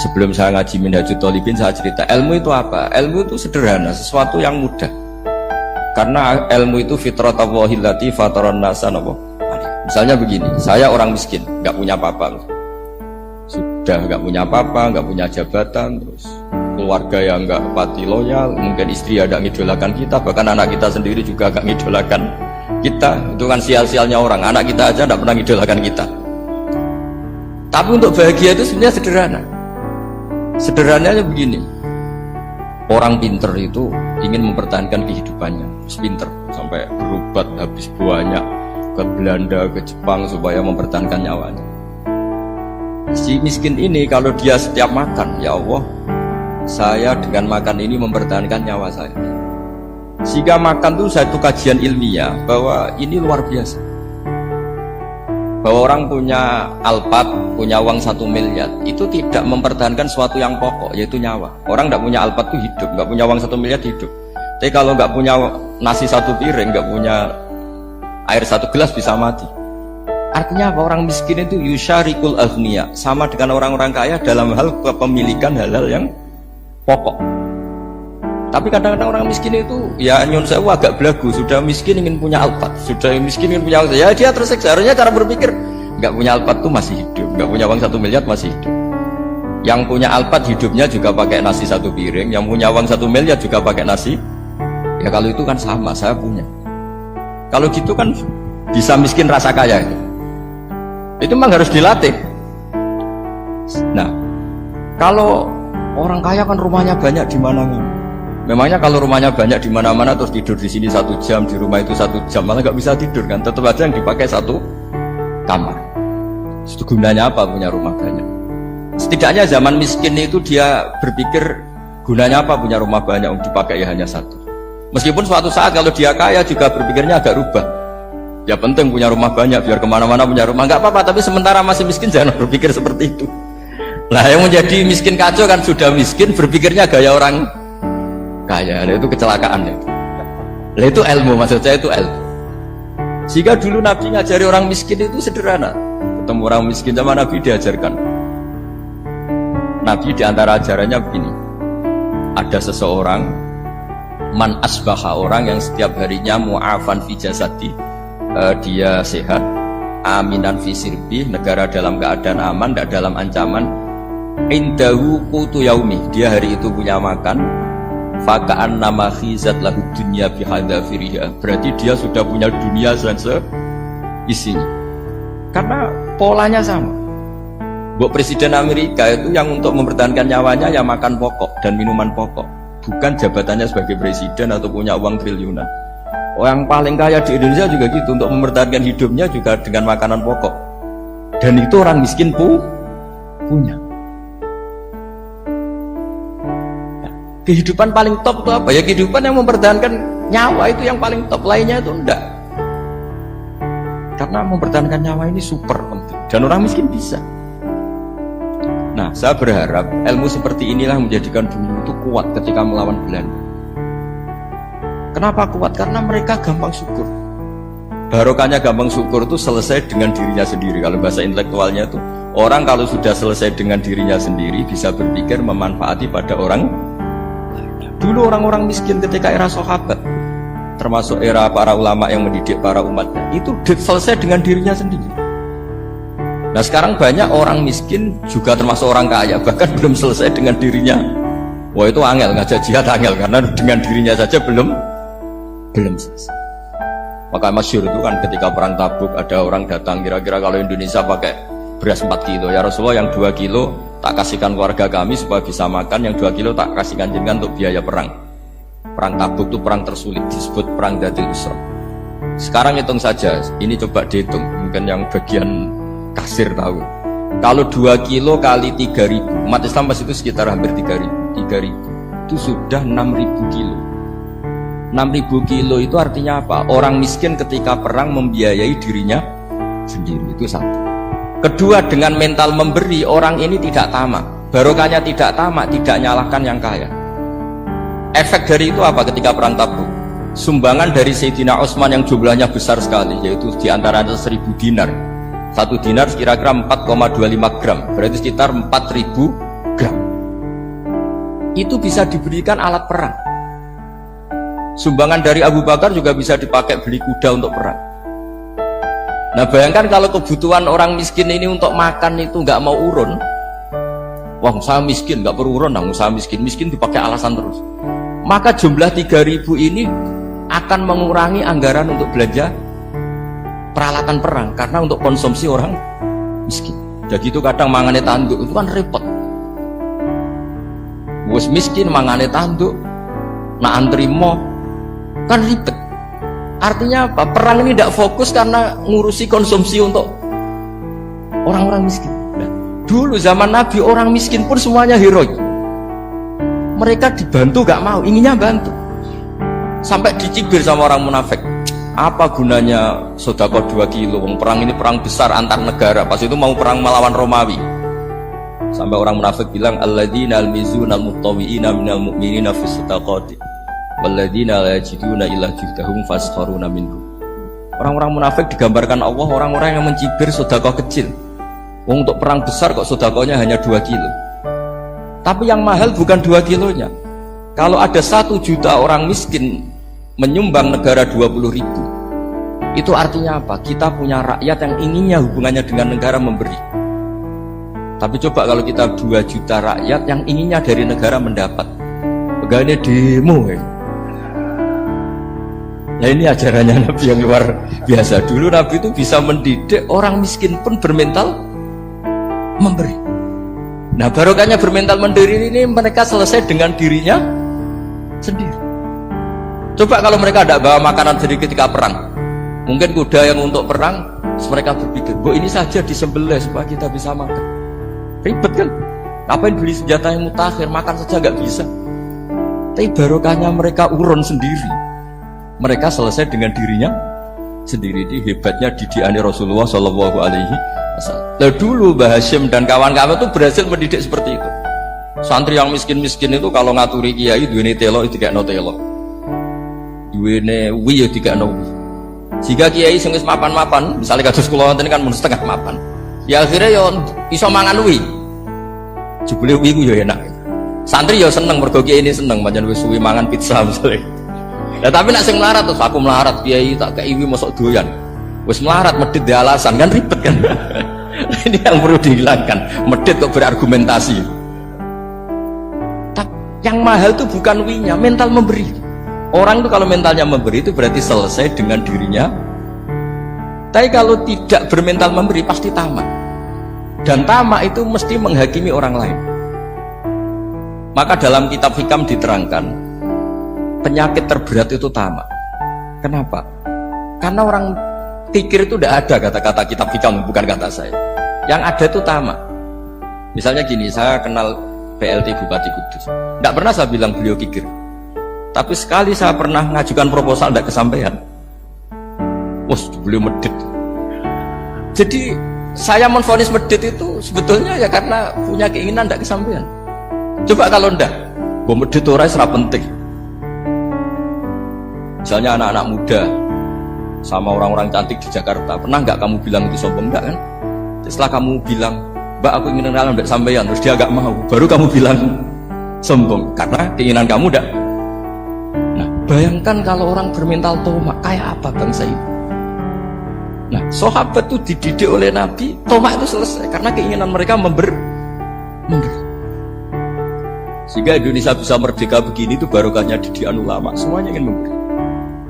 Sebelum saya ngaji Minhajul Thalibin, saya cerita ilmu itu apa? Ilmu itu sederhana, sesuatu yang mudah. Karena ilmu itu fitratallahi allati fataran nasa. Misalnya begini, saya orang miskin, nggak punya apa-apa, sudah nggak punya apa-apa, nggak punya jabatan, terus keluarga yang nggak pati loyal, mungkin istri ada ngidolakan kita, bahkan anak kita sendiri juga nggak ngidolakan kita. Itu kan sial-sialnya orang, anak kita aja nggak pernah ngidolakan kita. Tapi untuk bahagia itu sebenarnya sederhana. Sederhananya begini, orang pinter itu ingin mempertahankan kehidupannya, terus pinter sampai berobat habis banyak ke Belanda, ke Jepang supaya mempertahankan nyawanya. Si miskin ini kalau dia setiap makan, ya Allah, saya dengan makan ini mempertahankan nyawa saya. Sehingga makan itu satu kajian ilmiah bahwa ini luar biasa. Bahwa orang punya Alphard, punya uang 1 miliar, itu tidak mempertahankan sesuatu yang pokok, yaitu nyawa. Orang tidak punya Alphard itu hidup, nggak punya uang 1 miliar hidup. Tapi kalau nggak punya nasi 1 piring, nggak punya air 1 gelas bisa mati. Artinya apa? Orang miskin itu yusyarikul aghniya, sama dengan orang-orang kaya dalam hal kepemilikan hal-hal yang pokok. Tapi kadang-kadang orang miskin itu ya nyun sewu agak belagu, sudah miskin ingin punya Alphard, sudah miskin ingin punya, ya dia tersiksa. Harusnya cara berpikir, nggak punya Alphard tuh masih hidup, nggak punya uang 1 miliar masih hidup. Yang punya Alphard hidupnya juga pakai nasi 1 piring, yang punya uang 1 miliar juga pakai nasi. Ya kalau itu kan sama, saya punya. Kalau gitu kan bisa miskin rasa kaya. Itu memang harus dilatih. Nah, kalau orang kaya kan rumahnya banyak di mana-mana. Memangnya kalau rumahnya banyak di mana-mana terus tidur di sini 1 jam, di rumah itu 1 jam, malah nggak bisa tidur kan? Tetap aja yang dipakai 1 kamar. Itu gunanya apa punya rumah banyak? Setidaknya zaman miskin itu dia berpikir gunanya apa punya rumah banyak untuk dipakai ya hanya 1. Meskipun suatu saat kalau dia kaya juga berpikirnya agak rubah. Ya penting punya rumah banyak biar kemana-mana punya rumah, nggak apa-apa. Tapi sementara masih miskin jangan berpikir seperti itu. Nah yang menjadi miskin kacau kan sudah miskin berpikirnya gaya orang kaya, itu kecelakaan itu. Nah, itu ilmu, maksud saya itu ilmu. Jika dulu Nabi ngajari orang miskin itu sederhana. Ketemu orang miskin sama Nabi diajarkan. Nabi diantara ajarannya begini. Ada seseorang man asbaha, orang yang setiap harinya mu'afan fi jasadi, dia sehat, aminan fi sirbi, negara dalam keadaan aman, tidak dalam ancaman. Indahu qutu yaumi, dia hari itu punya makan. Faka'an nama khizat lahu dunya bihadzafiriha, berarti dia sudah punya dunia dan seisinya. Karena polanya sama. Buat Presiden Amerika itu yang untuk mempertahankan nyawanya ya makan pokok dan minuman pokok, bukan jabatannya sebagai presiden atau punya uang triliunan. Yang paling kaya di Indonesia juga gitu, untuk mempertahankan hidupnya juga dengan makanan pokok. Dan itu orang miskin punya. Kehidupan paling top itu apa? Ya kehidupan yang mempertahankan nyawa itu yang paling top, lainnya itu enggak. Karena mempertahankan nyawa ini super penting dan orang miskin bisa. Nah, saya berharap ilmu seperti inilah menjadikan dunia itu kuat ketika melawan Belanda. Kenapa kuat? Karena mereka gampang syukur. Barokahnya gampang syukur itu selesai dengan dirinya sendiri. Kalau bahasa intelektualnya itu, orang kalau sudah selesai dengan dirinya sendiri bisa berpikir memanfaati pada orang. Dulu orang-orang miskin ketika era sahabat, termasuk era para ulama yang mendidik para umatnya, itu selesai dengan dirinya sendiri. Nah sekarang banyak orang miskin juga termasuk orang kaya, bahkan belum selesai dengan dirinya. Wah itu angel, ngajak jihad angel, karena dengan dirinya saja belum selesai. Maka masyhur itu kan ketika perang Tabuk, ada orang datang, kira-kira kalau Indonesia pakai beras 4 kilo, ya Rasulullah yang 2 kilo tak kasihkan keluarga kami supaya bisa makan, yang 2 kilo tak kasihkan jenengan untuk biaya perang. Perang Tabuk itu perang tersulit, disebut perang Dhatul Usra. Sekarang hitung saja, ini coba dihitung, mungkin yang bagian kasir tahu. Kalau 2 kilo kali 3.000, umat Islam pas itu sekitar hampir 3.000, itu sudah 6.000 kilo. 6.000 kilo itu artinya apa? Orang miskin ketika perang membiayai dirinya sendiri, itu satu. Kedua, dengan mental memberi, orang ini tidak tamak. Barokahnya tidak tamak, tidak nyalahkan yang kaya. Efek dari itu apa ketika perang Tabuk? Sumbangan dari Sayyidina Utsman yang jumlahnya besar sekali, yaitu diantaranya 1.000 dinar. 1 dinar kira-kira 4,25 gram, berarti sekitar 4.000 gram. itu bisa diberikan alat perang. Sumbangan dari Abu Bakar juga bisa dipakai beli kuda untuk perang. Nah bayangkan kalau kebutuhan orang miskin ini untuk makan itu nggak mau urun, wah saya miskin nggak perlu urun, saya miskin dipakai alasan terus. Maka jumlah 3.000 ini akan mengurangi anggaran untuk belanja peralatan perang karena untuk konsumsi orang miskin. Jadi itu kadang mangane tanduk itu kan repot. Wes miskin mangane tanduk, nak antri mo kan ribet. Artinya apa? Perang ini tidak fokus karena ngurusi konsumsi untuk orang-orang miskin. Nah, dulu zaman Nabi orang miskin pun semuanya heroik. Mereka dibantu gak mau, inginnya bantu. Sampai dicibir sama orang munafik. Apa gunanya sodako 2 kilo? Perang ini perang besar antar negara. Pas itu mau perang melawan Romawi. Sampai orang munafik bilang alladzina almizuna almuttawiina minal mu'minina fis sadaqati walladzina la yajiduna illa juhdahum faskharuna minhum. Orang-orang munafik digambarkan Allah orang-orang yang mencibir sedekah kecil. Untuk perang besar kok sedekahnya hanya 2 kilo. Tapi yang mahal bukan 2 kilonya. Kalau ada 1 juta orang miskin menyumbang negara 20.000, itu artinya apa? Kita punya rakyat yang inginnya hubungannya dengan negara memberi. Tapi coba kalau kita 2 juta rakyat yang inginnya dari negara mendapat, pegawainya demo ya. Nah ini ajarannya Nabi yang luar biasa. Dulu Nabi itu bisa mendidik orang miskin pun bermental memberi. Nah barokahnya bermental mandiri ini mereka selesai dengan dirinya sendiri. Coba kalau mereka tidak bawa makanan sendiri ketika perang, mungkin kuda yang untuk perang, mereka berpikir, bu ini saja disembelih supaya kita bisa makan. Ribet kan? Ngapain beli senjata yang mutakhir, makan saja nggak bisa. Tapi barokahnya mereka urun sendiri. Mereka selesai dengan dirinya sendiri. Ini hebatnya didikan Rasulullah Shallallahu Alaihi Wasallam. Nah dulu Mbah Hashim dan kawan-kawan itu berhasil mendidik seperti itu. Santri yang miskin-miskin itu kalau ngaturi kiai duwene telo itu kayak no telo, duwene wi ya tiga no. Jika kiai sing wis mapan-mapan, misalnya kados kula wonten kan mun setengah mapan, ya akhirnya yo iso mangan wi. Jebule wi ku yo enak. Santri yo seneng mergo kiai ini seneng pancen wis suwi mangan pizza misalnya. Nah, tapi nak sing melarat terus aku melarat kiai tak kei wi mosok doyan. Wis melarat medhit di alasan kan ribet kan. Ini yang perlu dihilangkan. Medhit kok berargumentasi. Tapi yang mahal itu bukan winya, mental memberi. Orang itu kalau mentalnya memberi itu berarti selesai dengan dirinya. Tapi kalau tidak bermental memberi pasti tamak. Dan tamak itu mesti menghakimi orang lain. Maka dalam kitab Hikam diterangkan penyakit terberat itu tamak. Kenapa? Karena orang pikir itu tidak ada kata-kata kitab Hikam, bukan kata saya. Yang ada itu tamak. Misalnya gini, saya kenal PLT Bupati Kudus. Tidak pernah saya bilang beliau kikir. Tapi sekali saya pernah ngajukan proposal tidak kesampaian. Wah, beliau medit. Jadi saya menvonis medit itu sebetulnya ya karena punya keinginan tidak kesampaian. Coba kalau ndak, medit itu orang serap penting. Misalnya anak-anak muda sama orang-orang cantik di Jakarta, pernah nggak kamu bilang itu sombong? Enggak kan? Setelah kamu bilang, Mbak aku ingin kenalan ndak sampeyan, terus dia agak mau, baru kamu bilang sombong karena keinginan kamu ndak. Nah, bayangkan kalau orang bermental tomak kayak apa bangsa ini. Nah, sahabat itu dididik oleh Nabi, tomak itu selesai karena keinginan mereka memberi. Sehingga Indonesia bisa merdeka begini itu barokahnya didikan ulama, semuanya ingin memberi.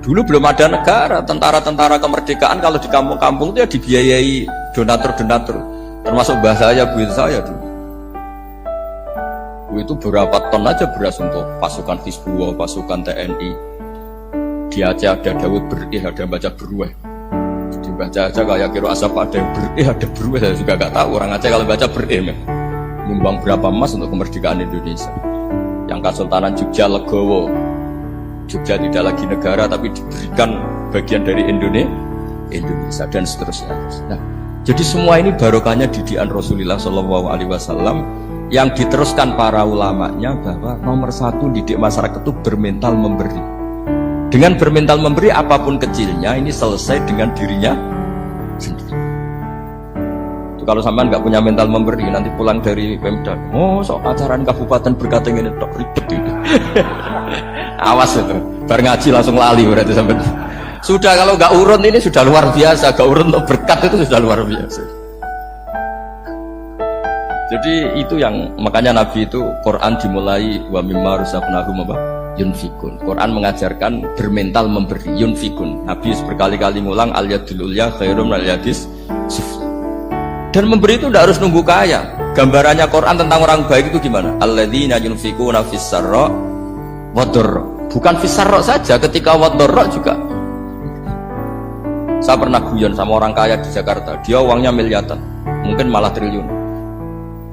Dulu belum ada negara, tentara-tentara kemerdekaan kalau di kampung-kampung itu ya dibiayai donatur-donatur, termasuk bahasa saya, bu saya dulu. Itu berapa ton aja beras untuk pasukan Hizbullah, pasukan TNI. Di Aceh ada Dawud Berih, ada yang baca Berueh. Dibaca aja kayak kira asap ada yang Berih, ada Berueh, saya juga gak tahu orang Aceh kalau baca Berih. Nyumbang berapa emas untuk kemerdekaan Indonesia. Yang Kesultanan Jogja Legowo, Jogja tidak lagi negara tapi diberikan bagian dari Indonesia dan seterusnya. Nah, jadi semua ini barokahnya didikan Rasulullah Shallallahu Alaihi Wasallam yang diteruskan para ulamanya bahwa nomor 1 didik masyarakat itu bermental memberi. Dengan bermental memberi apapun kecilnya ini selesai dengan dirinya sendiri. Kalau sampean nggak punya mental memberi, nanti pulang dari Pemda, oh sok acaraan kabupaten berkata ini tok ribet ini. Awas itu, bar ngaji langsung lali berarti sampean. Sudah kalau nggak urun ini sudah luar biasa, nggak urun untuk berkat itu sudah luar biasa. Jadi itu yang makanya Nabi itu Quran dimulai wa mimma rusaqnahum yunfikun. Quran mengajarkan bermental memberi, yunfikun. Nabi berkali-kali ngulang al yadul ulya khairum al yadis sufla. Dan memberi itu tidak harus nunggu kaya. Gambarannya Quran tentang orang baik itu gimana? Alladzina yunfikuna fis sarra wad dharra. Bukan fis sarra saja, ketika wad dharra juga. Saya pernah guyon sama orang kaya di Jakarta. Dia uangnya miliaran, mungkin malah triliun.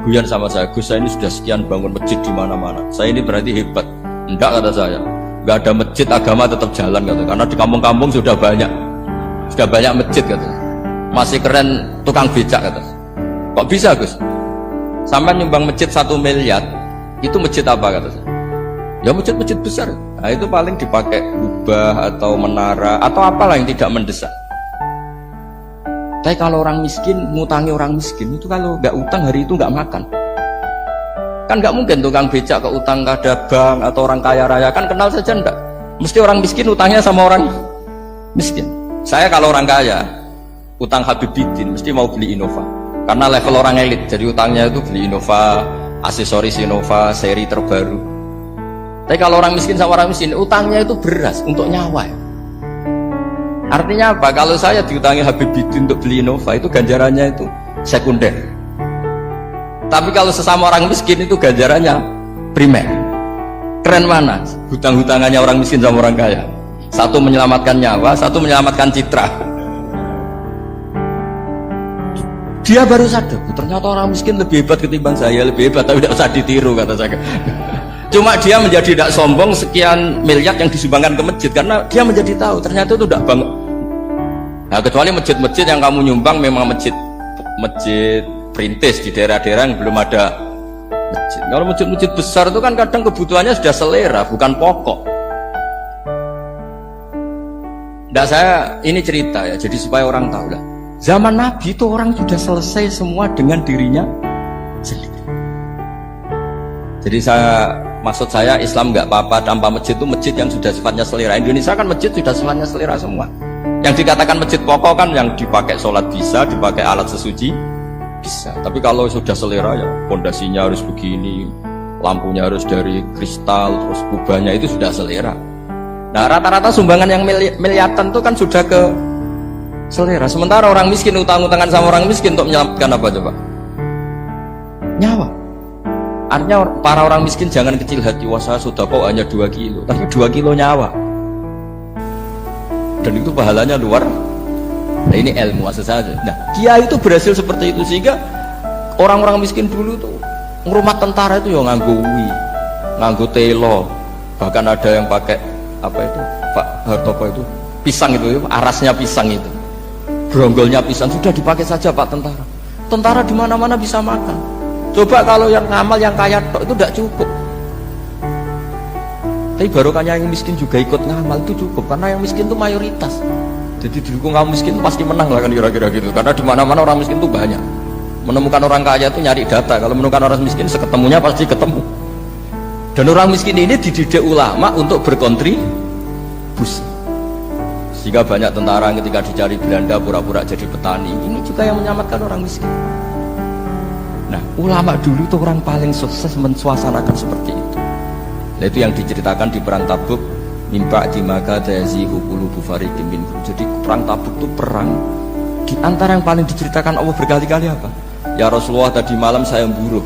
Guyon sama saya, Gus saya ini sudah sekian bangun masjid di mana-mana. Saya ini berarti hebat. Enggak, kata saya. Enggak ada masjid, agama tetap jalan kata. Karena di kampung-kampung sudah banyak masjid kata. Masih keren tukang becak kata. Kok bisa Gus? Sampai nyumbang masjid 1 miliar, itu masjid apa kata saya? Ya masjid-masjid besar. Nah itu paling dipakai kubah atau menara atau apalah yang tidak mendesak. Tapi kalau orang miskin, ngutangi orang miskin itu kalau nggak utang hari itu nggak makan. Kan nggak mungkin tukang becak ke utang ada bank atau orang kaya raya, kan kenal saja enggak. Mesti orang miskin utangnya sama orang miskin. Saya kalau orang kaya utang Habibidin mesti mau beli Innova karena level orang elit, jadi utangnya itu beli Innova, aksesoris Innova seri terbaru. Tapi kalau orang miskin sama orang miskin utangnya itu beras untuk nyawa ya. Artinya apa? Kalau saya diutangi Habibidin untuk beli Innova itu ganjarannya itu sekunder. Tapi kalau sesama orang miskin itu ganjarannya primer. Keren mana? Hutang-hutangannya orang miskin sama orang kaya. Satu menyelamatkan nyawa, satu menyelamatkan citra. Dia baru sadar, ternyata orang miskin lebih hebat ketimbang saya, lebih hebat tapi tidak usah ditiru kata saya. Cuma dia menjadi tidak sombong sekian miliar yang disumbangkan ke masjid karena dia menjadi tahu ternyata itu tidak banget. Nah kecuali masjid-masjid yang kamu nyumbang memang masjid perintis di daerah-daerah yang belum ada masjid. Kalau masjid-masjid besar itu kan kadang kebutuhannya sudah selera bukan pokok. Nah saya ini cerita ya jadi supaya orang tahu lah. Zaman Nabi itu orang sudah selesai semua dengan dirinya sendiri. Jadi maksud saya Islam nggak apa-apa tanpa masjid itu masjid yang sudah sifatnya selera. Indonesia kan masjid sudah sifatnya selera semua. Yang dikatakan masjid pokok kan yang dipakai sholat bisa, dipakai alat sesuci bisa. Tapi kalau sudah selera ya pondasinya harus begini, lampunya harus dari kristal, terus kubahnya itu sudah selera. Nah rata-rata sumbangan yang miliatan itu kan sudah ke selera. Sementara orang miskin utang-utangan sama orang miskin untuk menyelamatkan apa coba? Nyawa. Artinya para orang miskin jangan kecil hati, wah saya sudah kok hanya 2 kilo, tapi 2 kilo nyawa. Dan itu pahalanya luar. Nah ini ilmu asal saja. Nah dia itu berhasil seperti itu sehingga orang-orang miskin dulu tuh ngurmat tentara itu ya nganggo wi, nganggo telo, bahkan ada yang pakai apa itu Pak Hartopo itu pisang itu, arasnya pisang itu, bronggolnya pisang sudah dipakai saja Pak tentara. Tentara di mana-mana bisa makan. Coba kalau yang ngamal yang kaya tok itu tidak cukup. Tapi barokahnya yang miskin juga ikut ngamal itu cukup karena yang miskin itu mayoritas. Jadi didukung kaum miskin itu pasti menang lah kan kira-kira gitu. Karena di mana-mana orang miskin itu banyak. Menemukan orang kaya itu nyari data. Kalau menemukan orang miskin seketemunya pasti ketemu. Dan orang miskin ini dididik ulama untuk berkontribusi. Sehingga banyak tentara ketika dicari Belanda pura-pura jadi petani. Ini juga yang menyelamatkan orang miskin. Nah, ulama dulu itu orang paling sukses mensuasanakan seperti itu. Nah, itu yang diceritakan di perang Tabuk, mimpa di maka tazihu qulubu fariqin minhum. Jadi perang Tabuk itu perang di antara yang paling diceritakan Allah berkali-kali apa? Ya Rasulullah tadi malam saya buruh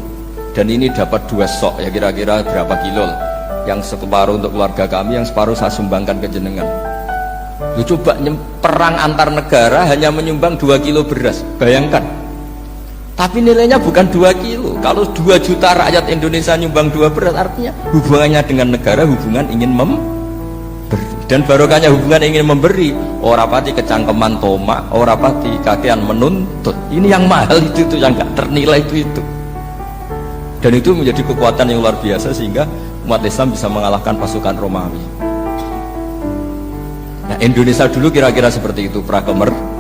dan ini dapat 2 sok ya kira-kira berapa kilo lah. Yang separuh untuk keluarga kami, yang separuh saya sumbangkan ke jenengan. Lu coba perang antar negara hanya menyumbang 2 kilo beras, bayangkan. Tapi nilainya bukan 2 kilo. Kalau 2 juta rakyat Indonesia nyumbang 2 beras, artinya hubungannya dengan negara hubungan ingin memberi. Dan barokahnya hubungan ingin memberi, ora pati kecangkeman toma, ora pati kakean menuntut. Ini yang mahal itu yang gak ternilai itu. Dan itu menjadi kekuatan yang luar biasa sehingga umat Islam bisa mengalahkan pasukan Romawi. Nah, Indonesia dulu kira-kira seperti itu pra kemerdekaan.